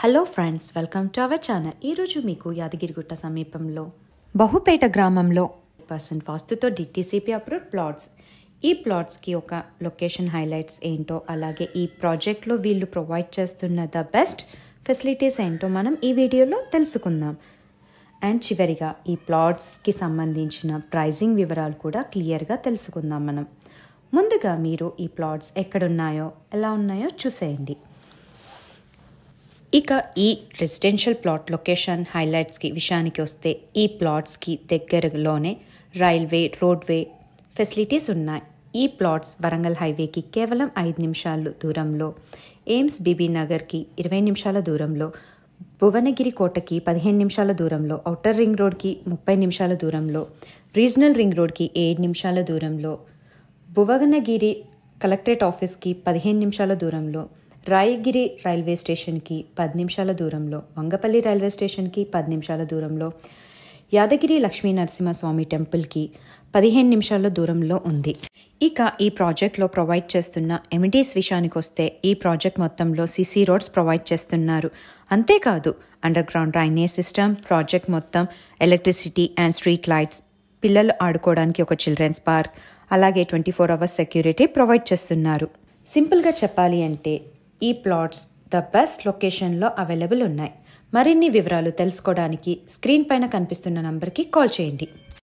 Hello friends, welcome to our channel. ఈరోజు మీకు యాదగిరిగుట్ట సమీపంలో బహుపేట గ్రామంలో పర్సెంట్ వాస్తుతో డిటిసిపి అప్రూవ్డ్ ప్లాట్స్. ఈ ప్లాట్స్కి ఒక లొకేషన్ హైలైట్స్ ఏంటో, అలాగే ఈ ప్రాజెక్ట్లో వీళ్ళు ప్రొవైడ్ చేస్తున్న ద బెస్ట్ ఫెసిలిటీస్ ఏంటో మనం ఈ వీడియోలో తెలుసుకుందాం. అండ్ చివరిగా ఈ ప్లాట్స్కి సంబంధించిన ప్రైజింగ్ వివరాలు కూడా క్లియర్గా తెలుసుకుందాం మనం. ముందుగా మీరు ఈ ప్లాట్స్ ఎక్కడున్నాయో, ఎలా ఉన్నాయో చూసేయండి. ఇక ఈ రెసిడెన్షియల్ ప్లాట్ లొకేషన్ హైలైట్స్కి విషయానికి వస్తే, ఈ ప్లాట్స్కి దగ్గరలోనే రైల్వే, రోడ్వే ఫెసిలిటీస్ ఉన్నాయి. ఈ ప్లాట్స్ వరంగల్ హైవేకి కేవలం 5 నిమిషాలు దూరంలో, ఎయిమ్స్ బీబీ నగర్కి 20 నిమిషాల దూరంలో, భువనగిరి కోటకి 15 నిమిషాల దూరంలో, ఔటర్ రింగ్ రోడ్కి 30 నిమిషాల దూరంలో, రీజనల్ రింగ్ రోడ్కి 7 నిమిషాల దూరంలో, భువనగిరి కలెక్టరేట్ ఆఫీస్కి 15 నిమిషాల దూరంలో, రాయగిరి రైల్వే స్టేషన్కి 10 నిమిషాల దూరంలో, వంగపల్లి రైల్వే స్టేషన్కి 10 నిమిషాల దూరంలో, యాదగిరి లక్ష్మీ నరసింహస్వామి టెంపుల్కి 15 నిమిషాల దూరంలో ఉంది. ఇక ఈ ప్రాజెక్ట్లో ప్రొవైడ్ చేస్తున్న ఎమిటీస్ విషయానికి వస్తే, ఈ ప్రాజెక్ట్ మొత్తంలో సీసీ రోడ్స్ ప్రొవైడ్ చేస్తున్నారు. అంతేకాదు, under ground drainage system, project మొత్తం ఎలక్ట్రిసిటీ అండ్ స్ట్రీట్ లైట్స్, పిల్లలు ఆడుకోవడానికి ఒక చిల్డ్రన్స్ పార్క్, అలాగే 24 hours సెక్యూరిటీ ప్రొవైడ్ చేస్తున్నారు. సింపుల్గా చెప్పాలి అంటే ఈ ప్లాట్స్ ద బెస్ట్ లొకేషన్లో అవైలబుల్ ఉన్నాయి. మరిన్ని వివరాలు తెలుసుకోవడానికి స్క్రీన్ పైన కనిపిస్తున్న నంబర్కి కాల్ చేయండి.